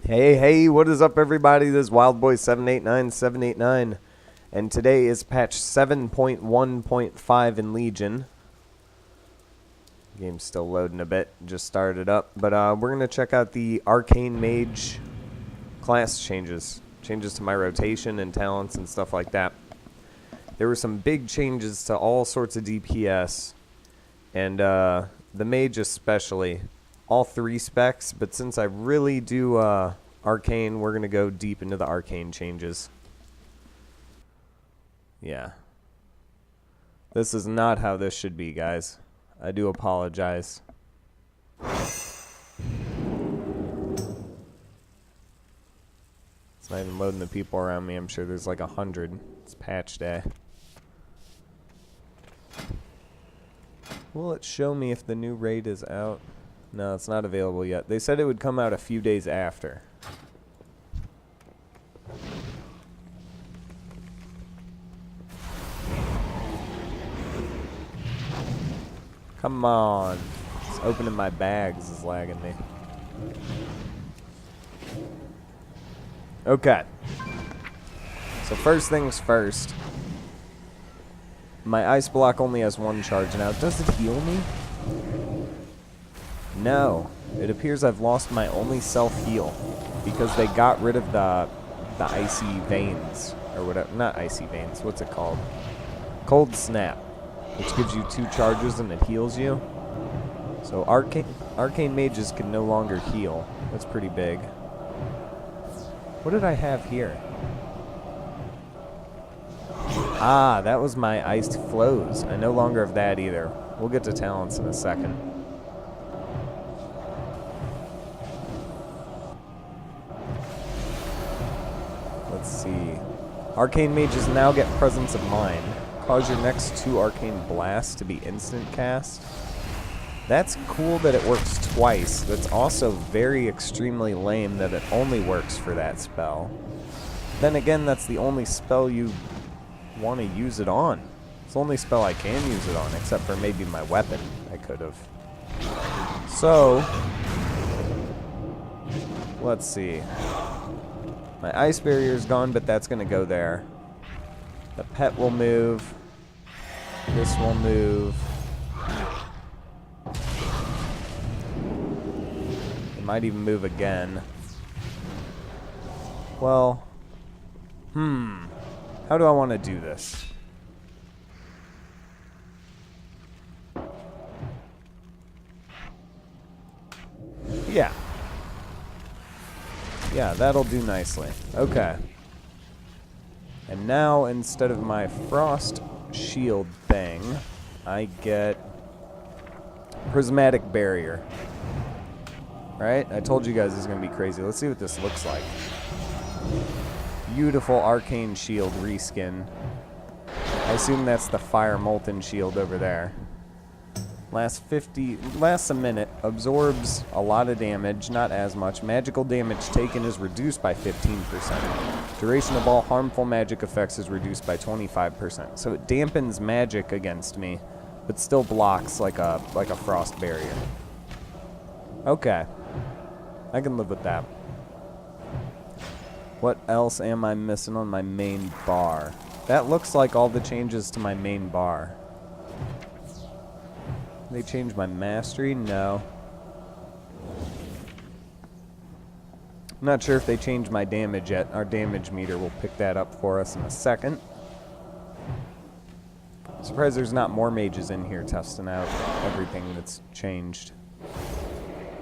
Hey, what is up, everybody? This is WildBoy789789, and today is patch 7.1.5 in Legion. Game's still loading a bit, just started up, but we're going to check out the Arcane Mage class changes to my rotation and talents and stuff like that. There were some big changes to all sorts of DPS, and the Mage especially. All three specs, but since I really do Arcane, we're going to go deep into the Arcane changes. Yeah. This is not how this should be, guys. I do apologize. It's not even loading the people around me. I'm sure there's like 100. It's patch day. Will it show me if the new raid is out? No, it's not available yet. They said it would come out a few days after. Come on. It's opening my bags is lagging me. Okay. So first things first. My ice block only has one charge now. Does it heal me? No, it appears I've lost my only self-heal because they got rid of the icy veins, or whatever. Not icy veins, what's it called? Cold snap, which gives you 2 charges and it heals you. So arcane mages can no longer heal. That's pretty big. What did I have here? Ah, that was my iced flows. I no longer have that either. We'll get to talents in a second. Let's see. Arcane Mages now get Presence of Mind. Cause your next 2 Arcane Blasts to be instant cast. That's cool that it works twice. That's also very extremely lame that it only works for that spell. Then again, that's the only spell you want to use it on. It's the only spell I can use it on, except for maybe my weapon. I could have. So, let's see. My ice barrier is gone, but that's going to go there. The pet will move. This will move. It might even move again. Well, how do I want to do this? Yeah. Yeah, that'll do nicely. Okay. And now, instead of my frost shield thing, I get prismatic barrier. Right? I told you guys this is going to be crazy. Let's see what this looks like. Beautiful arcane shield reskin. I assume that's the fire molten shield over there. Lasts a minute, absorbs a lot of damage, not as much. Magical damage taken is reduced by 15%. Duration of all harmful magic effects is reduced by 25%. So it dampens magic against me, but still blocks like a frost barrier. Okay. I can live with that. What else am I missing on my main bar? That looks like all the changes to my main bar. They changed my mastery? No. I'm not sure if they changed my damage yet. Our damage meter will pick that up for us in a second. I'm surprised there's not more mages in here testing out everything that's changed.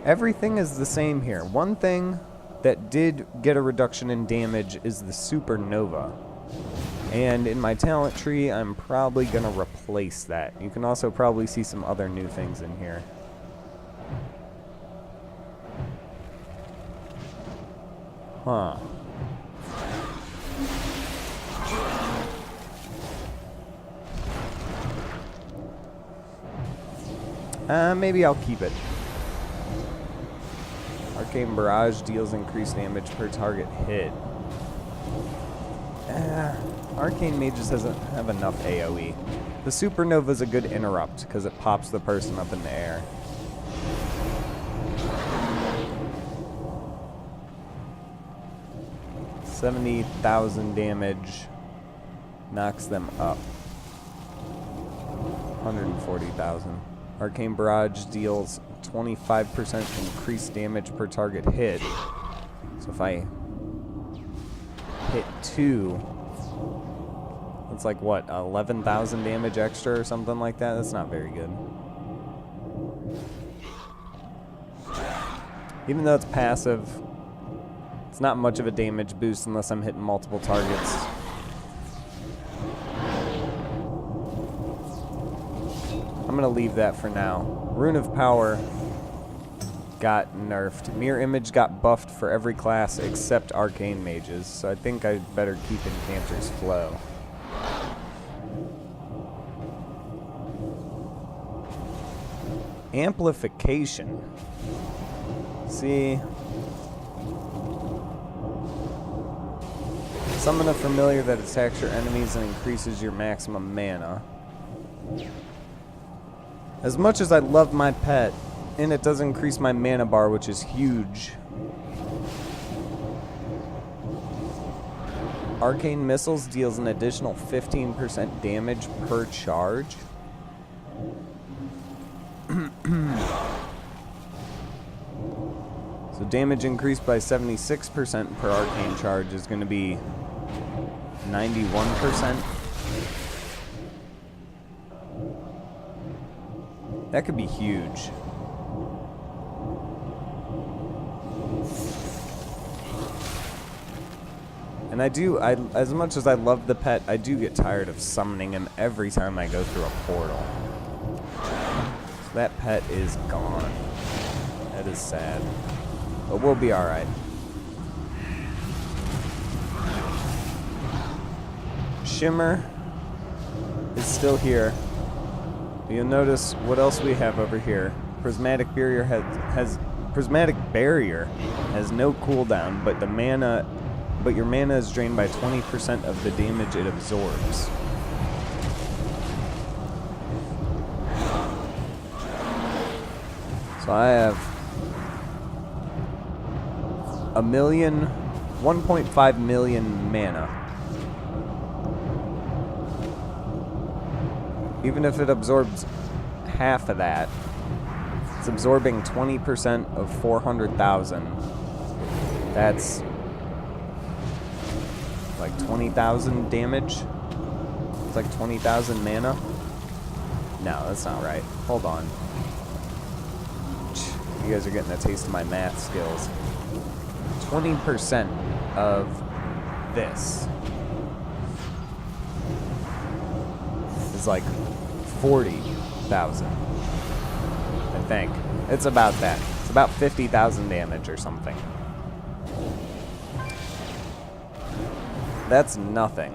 Everything is the same here. One thing that did get a reduction in damage is the supernova. And in my talent tree, I'm probably going to replace that. You can also probably see some other new things in here. Huh. Maybe I'll keep it. Arcane Barrage deals increased damage per target hit. Arcane Mages doesn't have enough AoE. The Supernova is a good interrupt because it pops the person up in the air. 70,000 damage knocks them up. 140,000. Arcane Barrage deals 25% increased damage per target hit. So if I hit 2, it's like what, 11,000 damage extra or something like that? That's not very good. Even though it's passive, it's not much of a damage boost unless I'm hitting multiple targets. I'm gonna leave that for now. Rune of Power got nerfed. Mirror Image got buffed for every class except Arcane Mages, so I think I'd better keep Incanter's Flow. Amplification. See. Summon a familiar that attacks your enemies and increases your maximum mana. As much as I love my pet, and it does increase my mana bar, which is huge. Arcane Missiles deals an additional 15% damage per charge. So damage increased by 76% per arcane charge is going to be 91%. That could be huge. And as much as I love the pet, I do get tired of summoning him every time I go through a portal. So that pet is gone. That is sad. But we'll be alright. Shimmer is still here. You'll notice what else we have over here. Prismatic Barrier has no cooldown, but your mana is drained by 20% of the damage it absorbs. So I have 1.5 million mana. Even if it absorbs half of that, it's absorbing 20% of 400,000. That's like 20,000 damage. It's like 20,000 mana. No, that's not right. Hold on. You guys are getting a taste of my math skills. 20% of this is like 40,000, I think. It's about that. It's about 50,000 damage or something. That's nothing.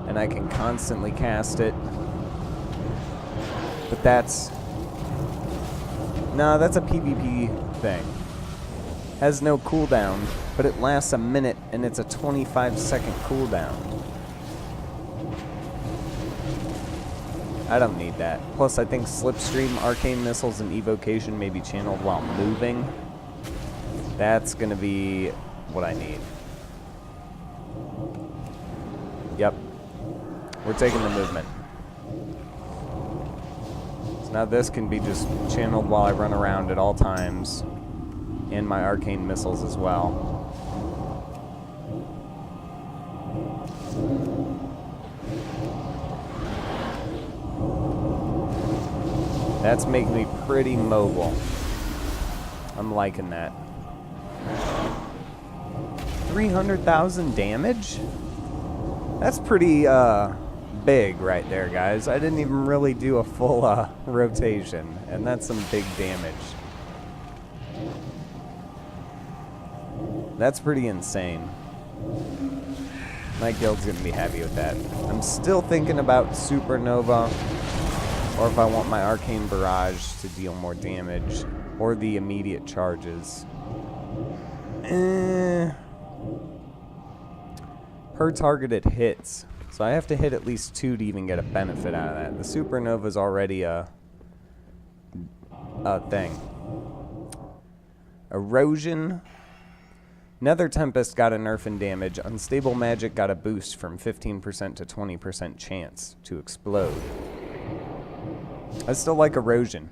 And I can constantly cast it. But that's... No, that's a PvP thing. Has no cooldown, but it lasts a minute and it's a 25-second cooldown. I don't need that. Plus, I think Slipstream, Arcane Missiles, and Evocation may be channeled while moving. That's going to be what I need. Yep. We're taking the movement. So now this can be just channeled while I run around at all times. And my Arcane Missiles as well. That's making me pretty mobile. I'm liking that. 300,000 damage? That's pretty big right there, guys. I didn't even really do a full rotation, and that's some big damage. That's pretty insane. My guild's gonna be happy with that. I'm still thinking about Supernova, or if I want my Arcane Barrage to deal more damage, or the immediate charges. Per targeted hits. So I have to hit at least 2 to even get a benefit out of that. The Supernova's already a thing. Erosion Nether Tempest got a nerf in damage. Unstable Magic got a boost from 15% to 20% chance to explode. I still like Erosion.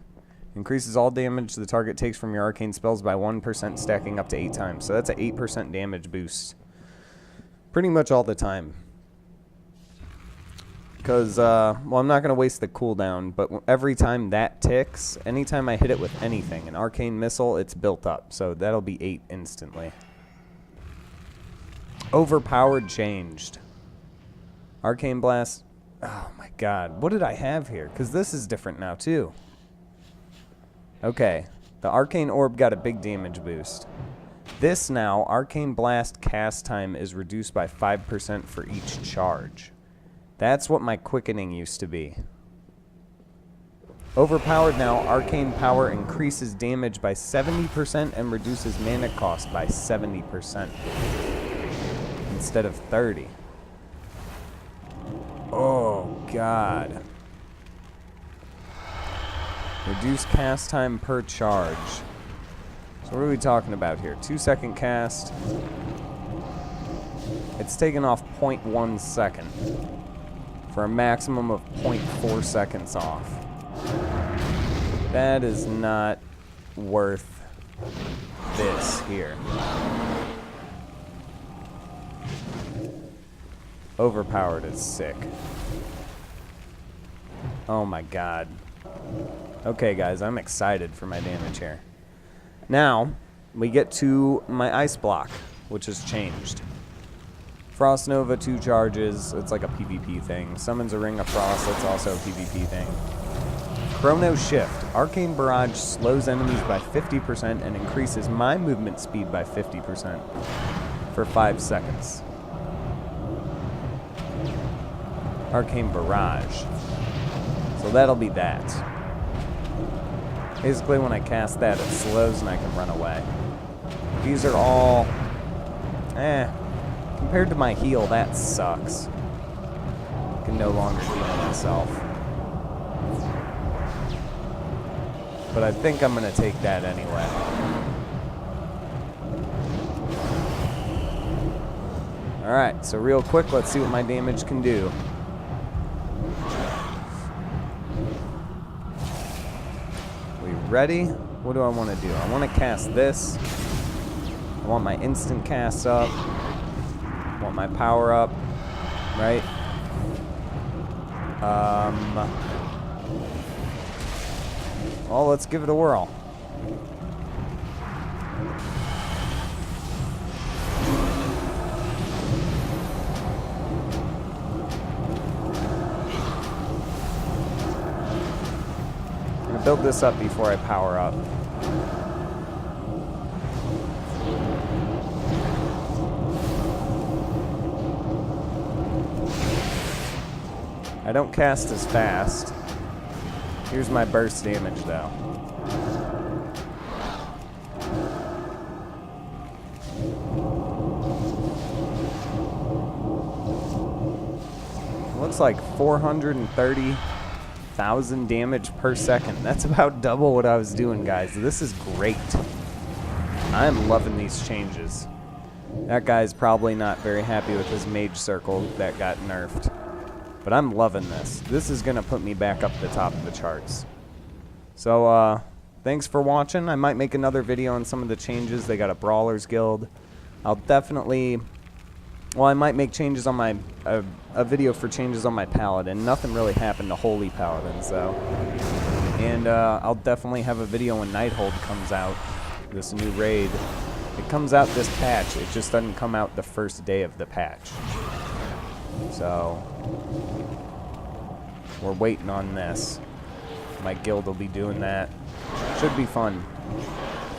Increases all damage the target takes from your arcane spells by 1%, stacking up to 8 times. So that's an 8% damage boost. Pretty much all the time. Because, well, I'm not going to waste the cooldown, but every time that ticks, anytime I hit it with anything, an arcane missile, it's built up. So that'll be 8 instantly. Overpowered changed. Arcane Blast. Oh my god. What did I have here? Because this is different now, too. Okay. The Arcane Orb got a big damage boost. This now, Arcane Blast cast time is reduced by 5% for each charge. That's what my quickening used to be. Overpowered now, Arcane Power increases damage by 70% and reduces mana cost by 70%. Instead of 30. Oh, God. Reduce cast time per charge. So what are we talking about here? 2-second cast. It's taken off 0.1 second. For a maximum of 0.4 seconds off. That is not worth this here. Overpowered is sick. Oh my god. Okay guys, I'm excited for my damage here. Now, we get to my ice block, which has changed. Frost Nova, 2 charges, it's like a PvP thing. Summons a Ring of Frost, that's also a PvP thing. Chrono Shift. Arcane Barrage slows enemies by 50% and increases my movement speed by 50% for 5 seconds. Arcane Barrage. So that'll be that. Basically when I cast that, it slows and I can run away. These are all... Compared to my heal, that sucks. I can no longer heal myself. But I think I'm going to take that anyway. Alright, so real quick, let's see what my damage can do. We ready? What do I want to do? I want to cast this. I want my instant cast up. I want my power up. Right? Well, let's give it a whirl. I'm gonna build this up before I power up. I don't cast as fast. Here's my burst damage, though. Looks like 430,000 damage per second. That's about double what I was doing, guys. This is great. I'm loving these changes. That guy's probably not very happy with his mage circle that got nerfed. But I'm loving this. This is going to put me back up the top of the charts. So, thanks for watching. I might make another video on some of the changes. They got a Brawlers Guild. I'll definitely... Well, I might make changes on my... a video for changes on my Paladin. Nothing really happened to Holy Paladins, though. And, I'll definitely have a video when Nighthold comes out. This new raid. It comes out this patch. It just doesn't come out the first day of the patch. So, we're waiting on this. My guild will be doing that. Should be fun.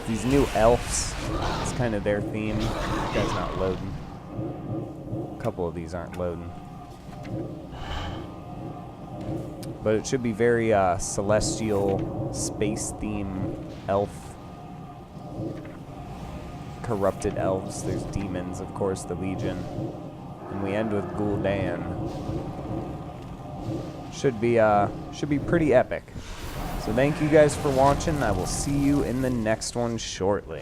These new elves, it's kind of their theme. This guy's not loading. A couple of these aren't loading. But it should be very celestial, space theme elf. Corrupted elves. There's demons, of course, the Legion. And we end with Gul'dan. Should be pretty epic. So thank you guys for watching. I will see you in the next one shortly.